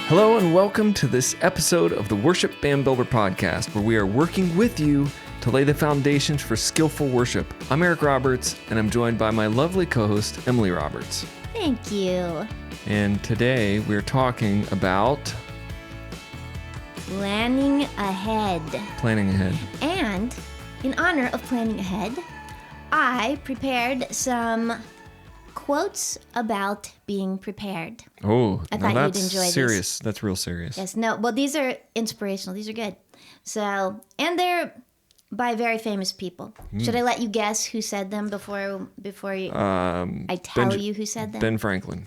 Hello and welcome to this episode of the Worship Band Builder Podcast, where we are working with you to lay the foundations for skillful worship. I'm Eric Roberts, and I'm joined by my lovely co-host, Emily Roberts. Thank you. And today we're talking about... Planning ahead. Planning ahead. And in honor of planning ahead, I prepared some quotes about being prepared. Oh, I thought that's you'd enjoy serious. That's real serious. Yes, no, well, these are inspirational. These are good. So, and they're by very famous people. Should I let you guess who said them before I tell you who said them? Ben Franklin.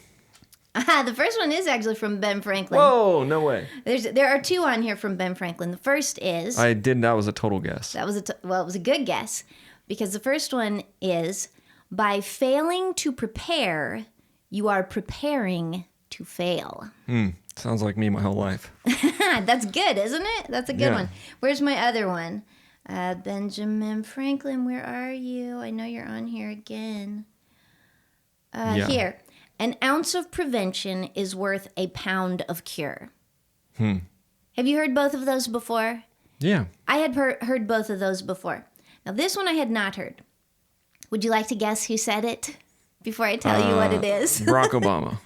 The first one is actually from Ben Franklin. Whoa, no way. There are two on here from Ben Franklin. The first is... That was a total guess. That was it was a good guess, because the first one is, by failing to prepare, you are preparing to fail. Sounds like me my whole life. That's good, isn't it? That's a good Yeah. one. Where's my other one? Benjamin Franklin, where are you? I know you're on here again. Yeah. Here. An ounce of prevention is worth a pound of cure. Have you heard both of those before? Yeah. I had heard both of those before. Now, this one I had not heard. Would you like to guess who said it before I tell you what it is? Barack Obama.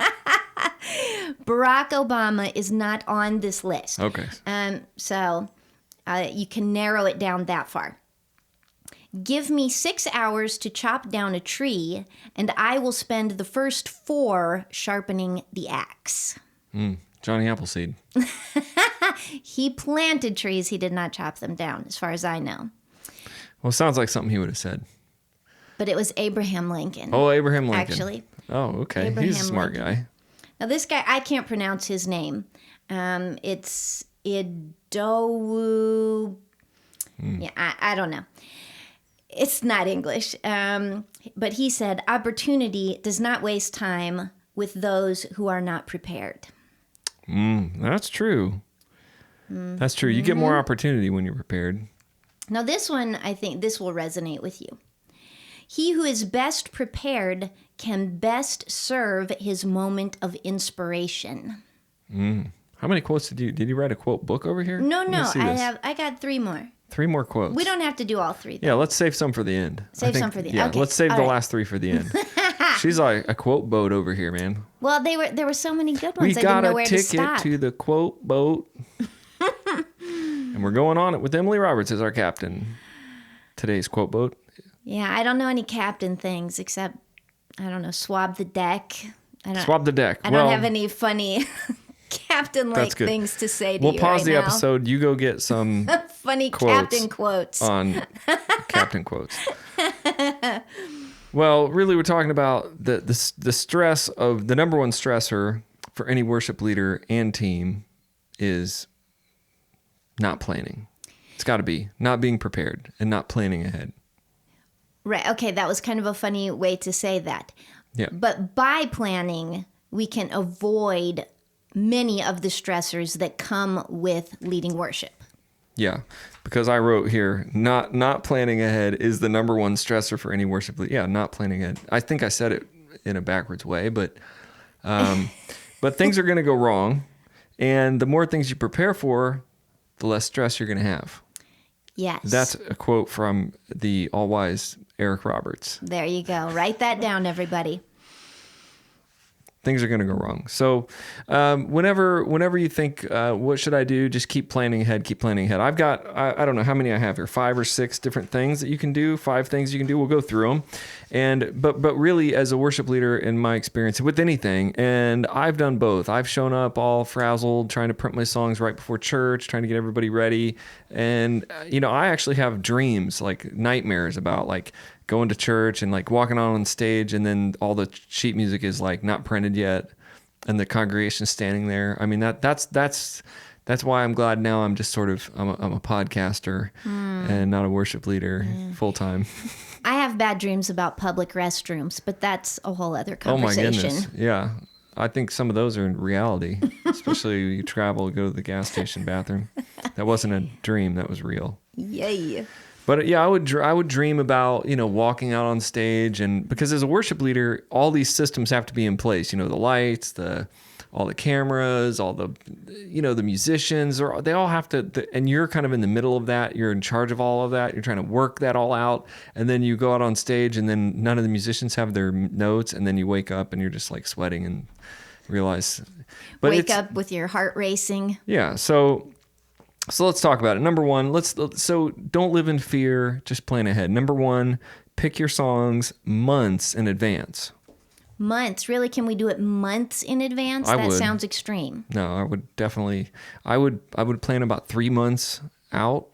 Barack Obama is not on this list. Okay. So you can narrow it down that far. Give me 6 hours to chop down a tree, and I will spend the first 4 sharpening the axe. Johnny Appleseed. He planted trees. He did not chop them down, as far as I know. Well, it sounds like something he would have said. But it was Abraham Lincoln. Oh, Abraham Lincoln. Actually. Oh, okay. Abraham He's a smart Lincoln. guy. Now, this guy, I can't pronounce his name. It's Idowu. Yeah, I don't know. It's not English. But he said, opportunity does not waste time with those who are not prepared. That's true. That's true. You get more opportunity when you're prepared. Now, this one, I think this will resonate with you. He who is best prepared can best serve his moment of inspiration. How many quotes did you write a quote book over here? No, Let me see this. I got 3 more. 3 more quotes. We don't have to do all 3. Yeah, let's save some for the end. Save some for the end. Yeah, Okay. let's save All the right. last 3 for the end. She's like a quote boat over here, man. Well, there were so many good We ones. I got didn't know a where to ticket stop. to the quote boat. And we're going on it with Emily Roberts as our captain. Today's quote boat. Yeah, I don't know any captain things except, I don't know, swab the deck. Swab the deck. I don't have any funny captain-like That's good. things to say to We'll you pause right the now. episode. You go get some Funny quotes captain quotes. on captain quotes. Well, really, we're talking about the stress of the number one stressor for any worship leader and team is not planning. It's got to be not being prepared and not planning ahead. Right, okay, that was kind of a funny way to say that. Yeah. But by planning, we can avoid many of the stressors that come with leading worship. Yeah, because I wrote here, not planning ahead is the number one stressor for any worship leader. Yeah, not planning ahead. I think I said it in a backwards way, but things are going to go wrong, and the more things you prepare for, the less stress you're going to have. Yes. That's a quote from the all-wise Eric Roberts. There you go. Write that down, everybody. Things are going to go wrong. So whenever you think, what should I do? Just keep planning ahead, keep planning ahead. I've got, I don't know how many I have here, 5 or 6 different things that you can do, 5 things you can do. We'll go through them. But really, as a worship leader, in my experience with anything, and I've done both. I've shown up all frazzled, trying to print my songs right before church, trying to get everybody ready. And, I actually have dreams, like nightmares about like going to church and like walking on stage, and then all the sheet music is like not printed yet, and the congregation's standing there. I mean, that's why I'm glad now I'm just sort of I'm a podcaster and not a worship leader full time. I have bad dreams about public restrooms, but that's a whole other Oh my conversation. goodness, yeah. I think some of those are in reality, especially you travel, go to the gas station bathroom. That wasn't a dream, that was real. Yay. But yeah, I would dream about, walking out on stage, and because as a worship leader, all these systems have to be in place, the lights, the all the cameras, all the, the musicians, or they all have to, and you're kind of in the middle of that. You're in charge of all of that. You're trying to work that all out. And then you go out on stage and then none of the musicians have their notes. And then you wake up and you're just like sweating and realize, but wake up with your heart racing. Yeah. So let's talk about it. Number one, so don't live in fear. Just plan ahead. Number one, pick your songs months in advance. Months? Really? Can we do it months in advance? I That would. sounds extreme. No, I would definitely. I would plan about 3 months out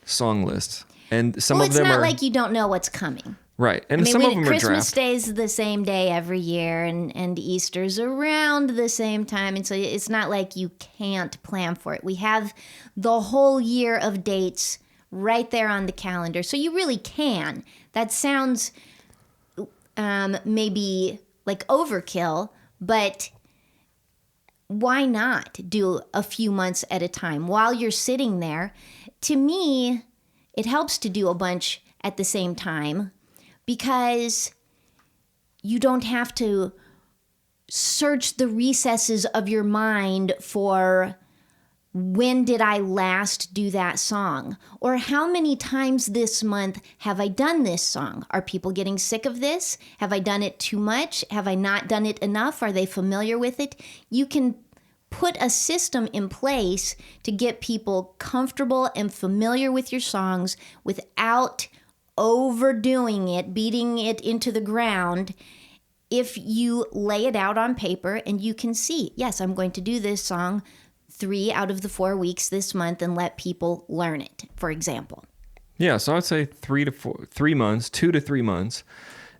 song lists, and some Well, of it's them not are like you don't know what's coming. right, and I mean, some of them are Christmas draft. Day's the same day every year, and Easter's around the same time, and so it's not like you can't plan for it. We have the whole year of dates right there on the calendar, so you really can. That sounds maybe like overkill, but why not do a few months at a time while you're sitting there? To me, it helps to do a bunch at the same time because you don't have to search the recesses of your mind for when did I last do that song? Or how many times this month have I done this song? Are people getting sick of this? Have I done it too much? Have I not done it enough? Are they familiar with it? You can put a system in place to get people comfortable and familiar with your songs without overdoing it, beating it into the ground. If you lay it out on paper and you can see, yes, I'm going to do this song 3 out of the 4 weeks this month and let people learn it, for example. Yeah, so I'd say 3 months, 2 to 3 months.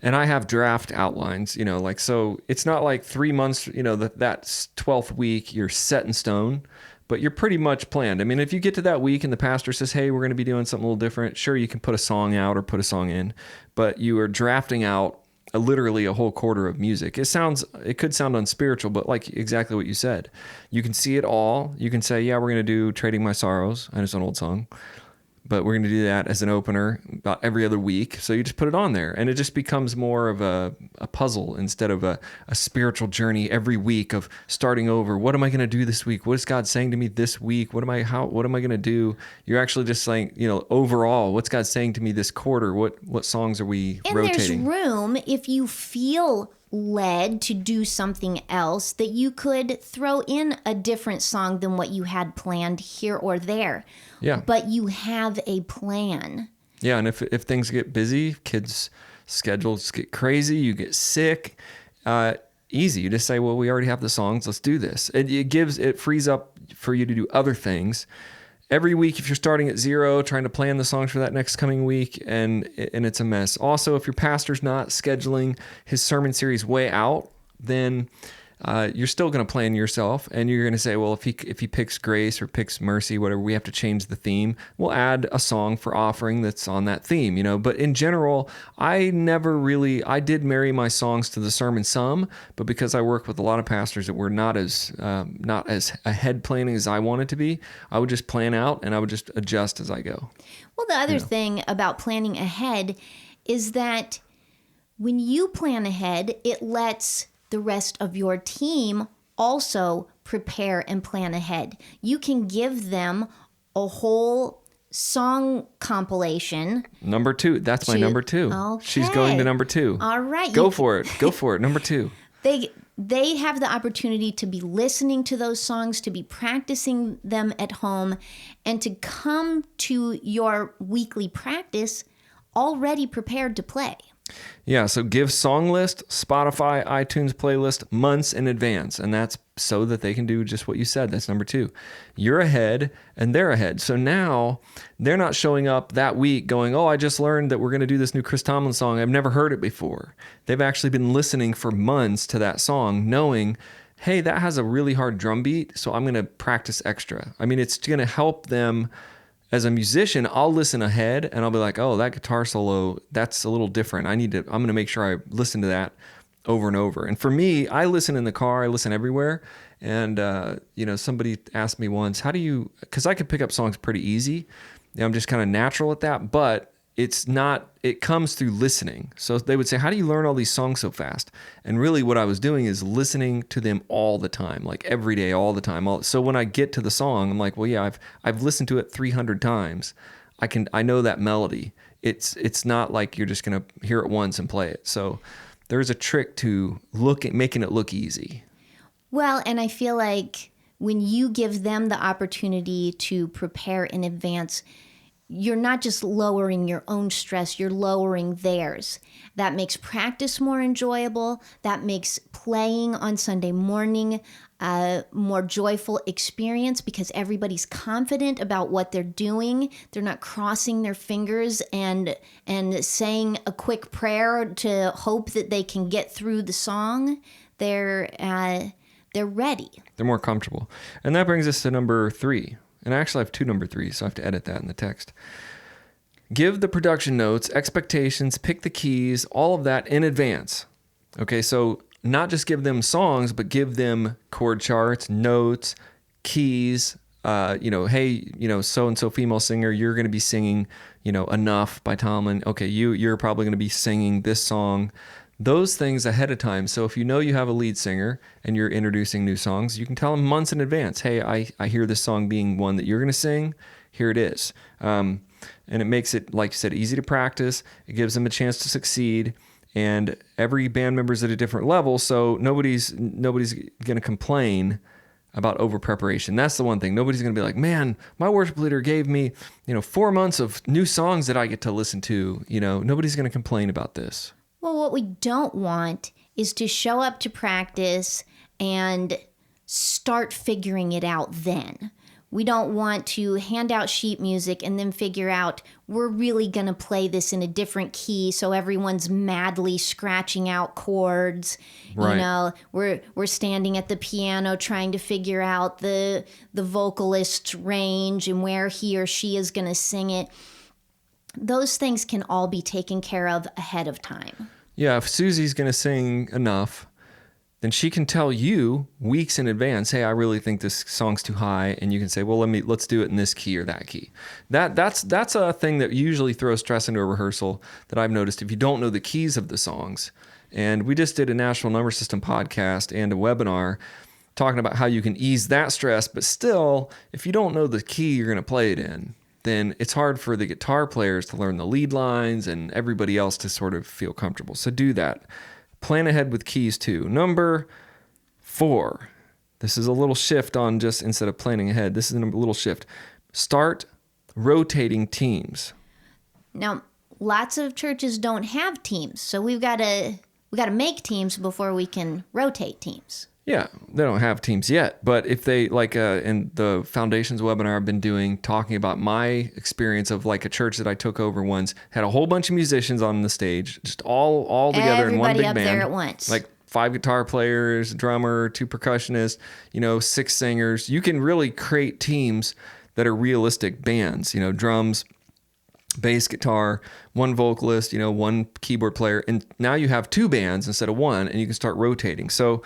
And I have draft outlines, so it's not like 3 months, that 12th week, you're set in stone, but you're pretty much planned. I mean, if you get to that week and the pastor says, hey, we're going to be doing something a little different, sure, you can put a song out or put a song in, but you are drafting out literally a whole quarter of music. It could sound unspiritual, but like exactly what you said, you can see it all. You can say, yeah, we're going to do Trading My Sorrows. I know it's an old song, but we're going to do that as an opener about every other week. So you just put it on there and it just becomes more of a puzzle instead of a spiritual journey every week of starting over. What am I going to do this week? What is God saying to me this week? What am I going to do? You're actually just saying, overall, what's God saying to me this quarter? What songs are we rotating? And there's room if you feel led to do something else that you could throw in a different song than what you had planned here or there. Yeah. But you have a plan. Yeah, and if things get busy, kids' schedules get crazy, you get sick, easy. You just say, well, we already have the songs, let's do this. It frees up for you to do other things. Every week, if you're starting at 0, trying to plan the songs for that next coming week, and it's a mess. Also, if your pastor's not scheduling his sermon series way out, then you're still going to plan yourself, and you're going to say, well, if he picks grace or picks mercy, whatever, we have to change the theme. We'll add a song for offering that's on that theme, But in general, I did marry my songs to the sermon some, but because I work with a lot of pastors that were not as ahead planning as I wanted to be, I would just plan out and I would just adjust as I go. Well, the other thing about planning ahead is that when you plan ahead, it lets the rest of your team also prepare and plan ahead. You can give them a whole song compilation. Number 2. That's my number 2. Okay. She's going to number 2. All right. Go for it. Go for it. Number 2. They have the opportunity to be listening to those songs, to be practicing them at home, and to come to your weekly practice already prepared to play. Yeah, so give song list, Spotify, iTunes playlist months in advance, and that's so that they can do just what you said. That's number 2. You're ahead and they're ahead. So now they're not showing up that week going, oh, I just learned that we're going to do this new Chris Tomlin song. I've never heard it before. They've actually been listening for months to that song, knowing, hey, that has a really hard drum beat, so I'm going to practice extra. I mean, it's going to help them. As a musician, I'll listen ahead and I'll be like, oh, that guitar solo, that's a little different. I'm going to make sure I listen to that over and over. And for me, I listen in the car, I listen everywhere. And, somebody asked me once, because I could pick up songs pretty easy. I'm just kind of natural at that. But it comes through listening. So they would say, how do you learn all these songs so fast? And really what I was doing is listening to them all the time, like every day, all the time. So when I get to the song, I'm like, well, yeah, I've listened to it 300 times. I know that melody. It's not like you're just going to hear it once and play it. So there's a trick to making it look easy. Well, and I feel like when you give them the opportunity to prepare in advance, you're not just lowering your own stress, you're lowering theirs. That makes practice more enjoyable. That makes playing on Sunday morning a more joyful experience because everybody's confident about what they're doing. They're not crossing their fingers and saying a quick prayer to hope that they can get through the song. They're ready. They're more comfortable. And that brings us to number 3. And I actually have 2 number 3s, so I have to edit that in the text. Give the production notes, expectations, pick the keys, all of that in advance. Okay, so not just give them songs, but give them chord charts, notes, keys. Hey, so-and-so female singer, you're going to be singing, Enough by Tomlin. Okay, you're probably going to be singing this song. Those things ahead of time. So if you know you have a lead singer and you're introducing new songs, you can tell them months in advance, hey, I hear this song being one that you're going to sing. Here it is. And it makes it, like you said, easy to practice. It gives them a chance to succeed. And every band member's at a different level, so nobody's going to complain about over preparation. That's the one thing. Nobody's going to be like, man, my worship leader gave me, 4 months of new songs that I get to listen to. Nobody's going to complain about this. Well, what we don't want is to show up to practice and start figuring it out then. We don't want to hand out sheet music and then figure out we're really going to play this in a different key so everyone's madly scratching out chords. Right. We're standing at the piano trying to figure out the vocalist's range and where he or she is going to sing it. Those things can all be taken care of ahead of time. Yeah, if Susie's going to sing Enough, then she can tell you weeks in advance, hey, I really think this song's too high, and you can say, well, let's do it in this key or that key. That's a thing that usually throws stress into a rehearsal that I've noticed if you don't know the keys of the songs. And we just did a National Number System podcast and a webinar talking about how you can ease that stress, but still, if you don't know the key you're going to play it in, then it's hard for the guitar players to learn the lead lines and everybody else to sort of feel comfortable. So do that. Plan ahead with keys too. Number 4. This is a little shift on just instead of planning ahead. This is a little shift. Start rotating teams. Now, lots of churches don't have teams, so we got to make teams before we can rotate teams. Yeah, they don't have teams yet, but if they, like in the Foundations webinar I've been doing, talking about my experience of like a church that I took over once, had a whole bunch of musicians on the stage, just all together Everybody in one big up band. there at once. Like 5 guitar players, a drummer, 2 percussionists, 6 singers. You can really create teams that are realistic bands, drums, bass guitar, 1 vocalist, 1 keyboard player. And now you have 2 bands instead of 1, and you can start rotating. So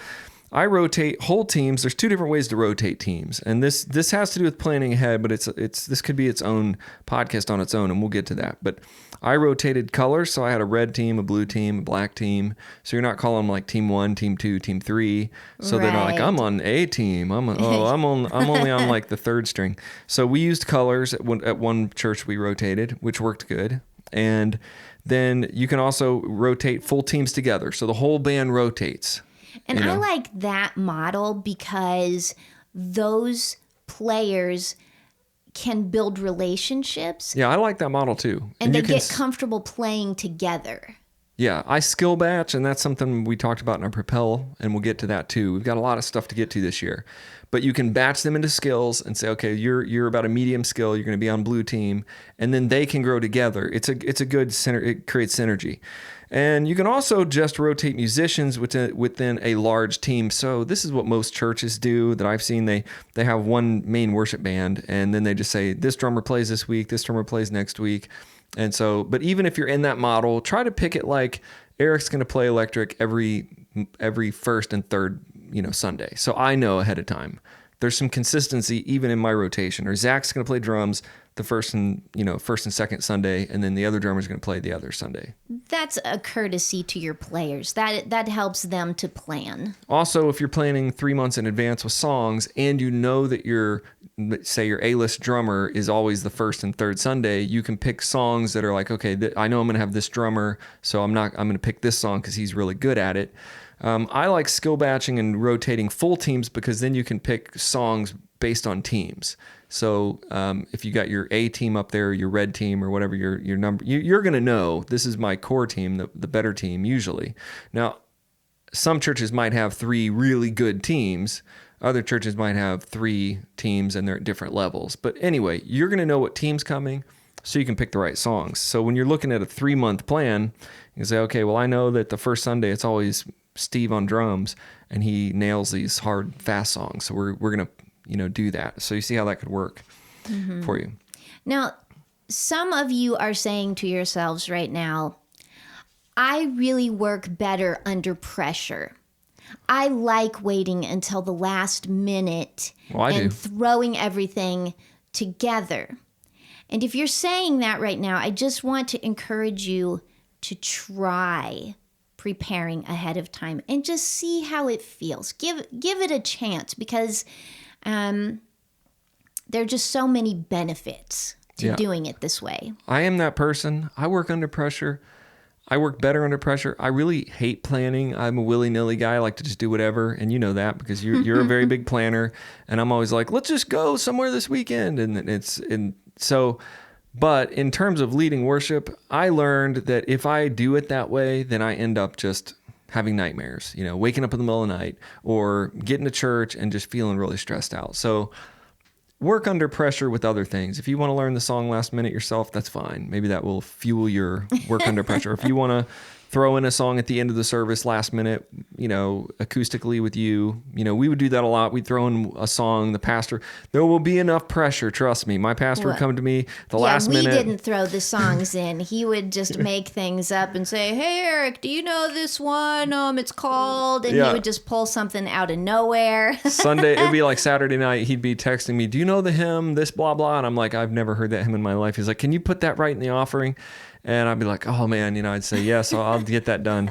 I rotate whole teams. There's 2 different ways to rotate teams, and this has to do with planning ahead. But this could be its own podcast on its own, and we'll get to that. But I rotated colors, so I had a red team, a blue team, a black team. So you're not calling them like team 1, team 2, team 3. So they're not like I'm on A team. I'm only on like the 3rd string. So we used colors at one church we rotated, which worked good. And then you can also rotate full teams together, so the whole band rotates. And I like that model because those players can build relationships. Yeah, I like that model too. And they get comfortable playing together. Yeah, I skill batch, and that's something we talked about in our Propel, and we'll get to that too. We've got a lot of stuff to get to this year. But you can batch them into skills and say, okay, you're about a medium skill, you're going to be on blue team, and then they can grow together. It's a good center. It creates synergy. And you can also just rotate musicians within a large team. So this is what most churches do that I've seen. They have one main worship band, and then they just say, this drummer plays this week, this drummer plays next week. And so, but even if you're in that model, try to pick it like Eric's going to play electric every first and third, Sunday. So I know ahead of time there's some consistency even in my rotation. Or Zach's going to play drums the first and second Sunday, and then the other drummer's going to play the other Sunday. That's a courtesy to your players. That helps them to plan. Also, if you're planning 3 months in advance with songs, and you know that your A-list drummer is always the first and third Sunday, you can pick songs that are like, okay, I know I'm going to have this drummer, so I'm going to pick this song because he's really good at it. I like skill batching and rotating full teams because then you can pick songs based on teams. So if you got your A team up there, your red team, or whatever your number, you're going to know this is my core team, the better team usually. Now, some churches might have 3 really good teams. Other churches might have 3 teams and they're at different levels. But anyway, you're going to know what team's coming so you can pick the right songs. So when you're looking at a 3-month plan, you can say, okay, well, I know that the first Sunday it's always Steve on drums and he nails these hard, fast songs. So we're going to do that. So you see how that could work for you. Now, some of you are saying to yourselves right now, I really work better under pressure. I like waiting until the last minute and throwing everything together. And if you're saying that right now, I just want to encourage you to try preparing ahead of time and just see how it feels. Give it a chance because there are just so many benefits to doing it this way. I am that person. I work under pressure. I work better under pressure. I really hate planning. I'm a willy-nilly guy. I like to just do whatever. And you know that because you're a very big planner. And I'm always like, let's just go somewhere this weekend. But in terms of leading worship, I learned that if I do it that way, then I end up just having nightmares, waking up in the middle of the night or getting to church and just feeling really stressed out. So work under pressure with other things. If you want to learn the song last minute yourself, that's fine. Maybe that will fuel your work under pressure. If you want to throw in a song at the end of the service last minute, acoustically with you, we would do that a lot. We'd throw in a song, the pastor, there will be enough pressure. Trust me. My pastor would come to me last minute. We didn't throw the songs in. He would just make things up and say, hey, Eric, do you know this one? It's called, and he would just pull something out of nowhere. Sunday, it'd be like Saturday night. He'd be texting me, do you know the hymn, this blah, blah. And I'm like, I've never heard that hymn in my life. He's like, can you put that right in the offering? And I'd be like, oh man, I'd say, yes, I'll get that done.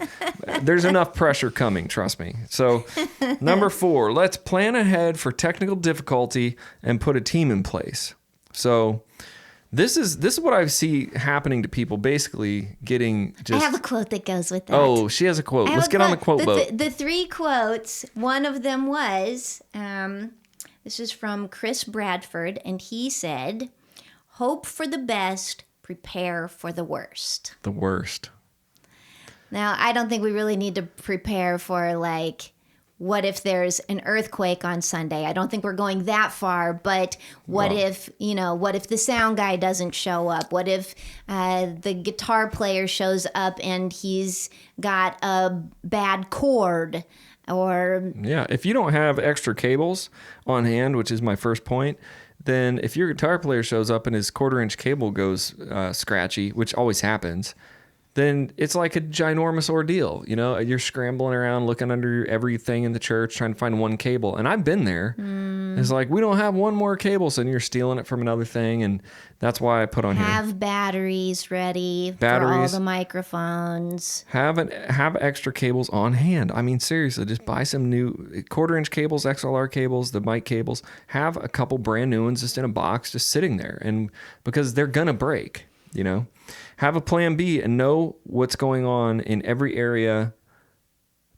There's enough pressure coming, trust me. So number 4, let's plan ahead for technical difficulty and put a team in place. So this is what I see happening to people, basically getting just... I have a quote that goes with that. Oh, she has a quote. Let's get on the quote boat. The 3 quotes, one of them was, this is from Chris Bradford, and he said, hope for the best, prepare for the worst. The worst. Now, I don't think we really need to prepare for, what if there's an earthquake on Sunday? I don't think we're going that far, but what if the sound guy doesn't show up? What if the guitar player shows up and he's got a bad chord? Or if you don't have extra cables on hand, which is my first point, then if your guitar player shows up and his 1/4-inch cable goes scratchy, which always happens, then it's like a ginormous ordeal. You're scrambling around looking under everything in the church trying to find one cable. And I've been there. It's like, we don't have one more cable, so you're stealing it from another thing. And that's why I put on have batteries ready for all the microphones. Have extra cables on hand. I mean, seriously, just buy some new 1/4-inch cables, XLR cables, the mic cables. Have a couple brand new ones just in a box, just sitting there. And because they're going to break, Have a plan B and know what's going on in every area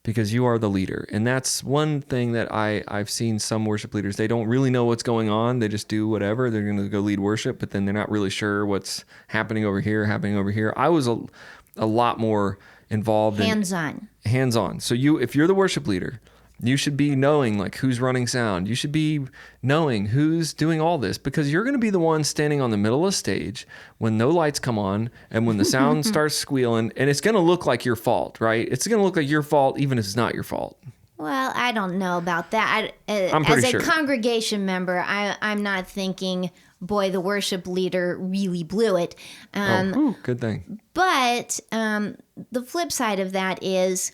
because you are the leader. And that's one thing that I've seen some worship leaders, they don't really know what's going on. They just do whatever. They're going to go lead worship, but then they're not really sure what's happening over here. I was a lot more involved. Hands-on. So if you're the worship leader, you should be knowing who's running sound. You should be knowing who's doing all this because you're going to be the one standing on the middle of the stage when no lights come on and when the sound starts squealing, and it's going to look like your fault, right? It's going to look like your fault even if it's not your fault. Well, I don't know about that. I'm pretty sure. As a congregation member, I'm not thinking, boy, the worship leader really blew it. Good thing. But the flip side of that is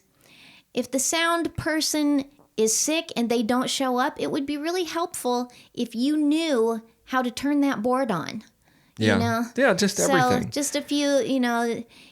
if the sound person is sick and they don't show up, it would be really helpful if you knew how to turn that board on. Yeah. You know? Yeah, just everything. So just a few,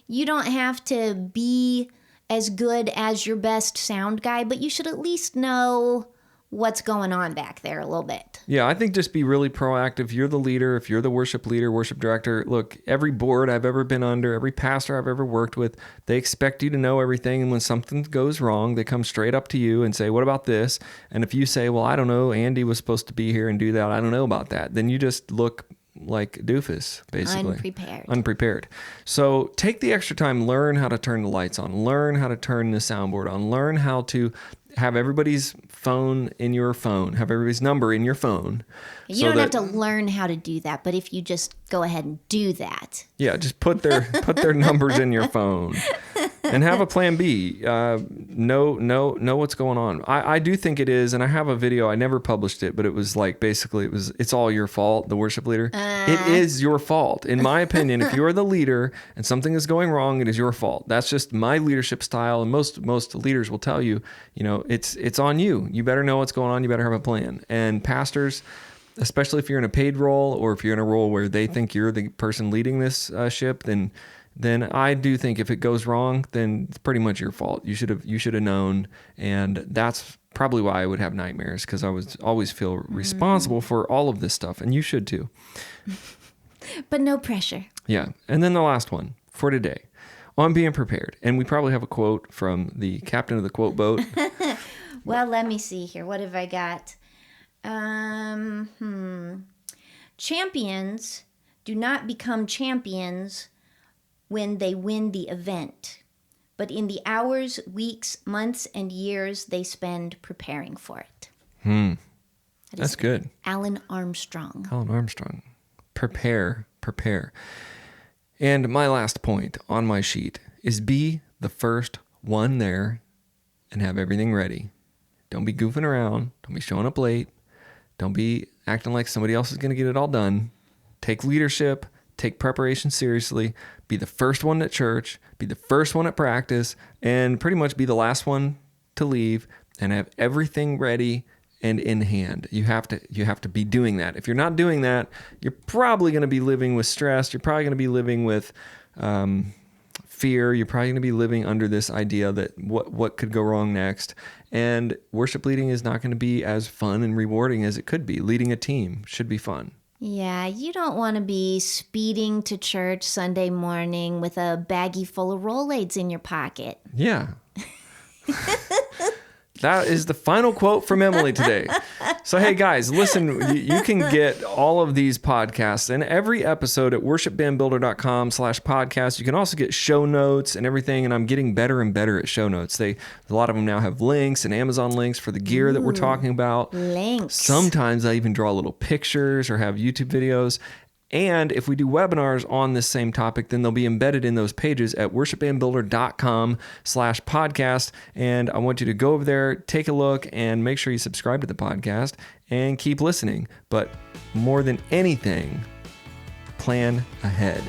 you don't have to be as good as your best sound guy, but you should at least know what's going on back there a little bit. Yeah, I think just be really proactive. You're the leader. If you're the worship leader, worship director, look, every board I've ever been under, every pastor I've ever worked with, they expect you to know everything. And when something goes wrong, they come straight up to you and say, what about this? And if you say, well, I don't know, Andy was supposed to be here and do that, I don't know about that, then you just look like a doofus, basically. Unprepared. So take the extra time, learn how to turn the lights on, learn how to turn the soundboard on, learn how to have everybody's phone in your phone, have everybody's number in your phone. You don't have to learn how to do that, but if you just go ahead and do that. Yeah, just put their numbers in your phone and have a plan B. Know what's going on. I do think it is, and I have a video. I never published it, but it was like basically it's all your fault, the worship leader. It is your fault. In my opinion, if you're the leader and something is going wrong, it is your fault. That's just my leadership style, and most leaders will tell you, it's on you. You better know what's going on. You better have a plan. And pastors, especially if you're in a paid role or if you're in a role where they think you're the person leading this ship, then I do think if it goes wrong, then it's pretty much your fault. You should have known, and that's probably why I would have nightmares, because I would always feel responsible for all of this stuff, and you should too. But no pressure. Yeah, and then the last one for today, on being prepared, and we probably have a quote from the captain of the quote boat. Well, let me see here. What have I got? Champions do not become champions when they win the event, but in the hours, weeks, months, and years they spend preparing for it. That's good. Alan Armstrong. Prepare. And my last point on my sheet is be the first one there and have everything ready. Don't be goofing around. Don't be showing up late. Don't be acting like somebody else is going to get it all done. Take leadership. Take preparation seriously. Be the first one at church. Be the first one at practice. And pretty much be the last one to leave, and have everything ready and in hand. You have to be doing that. If you're not doing that, you're probably going to be living with stress. You're probably going to be living with fear. You're probably going to be living under this idea that what could go wrong next. And worship leading is not going to be as fun and rewarding as it could be. Leading a team should be fun. Yeah, you don't want to be speeding to church Sunday morning with a baggie full of Rolaids in your pocket. Yeah. That is the final quote from Emily today. So, hey, guys, listen, you can get all of these podcasts and every episode at worshipbandbuilder.com/podcast. You can also get show notes and everything, and I'm getting better and better at show notes. A lot of them now have links and Amazon links for the gear that we're talking about. Links. Sometimes I even draw little pictures or have YouTube videos. And if we do webinars on this same topic, then they'll be embedded in those pages at worshipbandbuilder.com/podcast. And I want you to go over there, take a look, and make sure you subscribe to the podcast and keep listening. But more than anything, plan ahead.